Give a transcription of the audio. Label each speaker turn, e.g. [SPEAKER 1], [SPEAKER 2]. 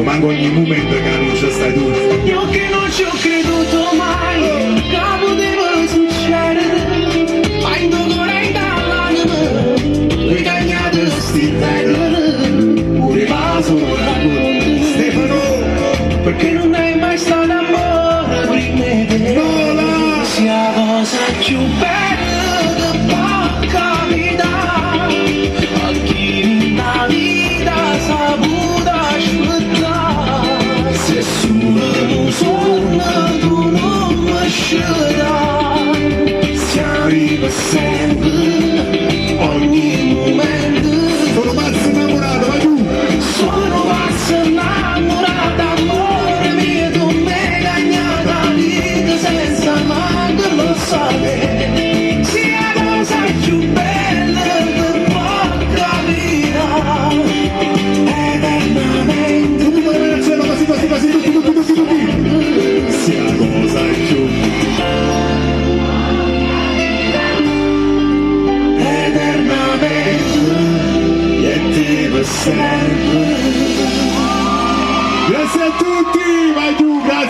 [SPEAKER 1] manco ogni momento che non ci stai tu.
[SPEAKER 2] Io che non ci ho creduto mai, che poteva succedere, ma indovina dall'anima, le cagnate sti pure la sola
[SPEAKER 1] Stefano,
[SPEAKER 2] perché non hai mai stato amore prima di te.
[SPEAKER 1] vola!
[SPEAKER 2] Sia cosa più bella che può capitare a chi in la vita ha saputo aspettare. Se solo un sogno tu non mi uscirai, si arriva sempre, ogni momento.
[SPEAKER 1] Sono pazzo innamorato, vai giù!
[SPEAKER 2] Sono pazzo innamorato, amore mio, tu mi hai cagnato la vita senza manco lo sapere. Sia la cosa più bella che può capitare, eternamente.
[SPEAKER 1] Tutti con la Venezuela, così, tutti! Sia cosa più...
[SPEAKER 2] Eternamente, e ti per sempre.
[SPEAKER 1] Grazie a tutti, vai giù, grazie!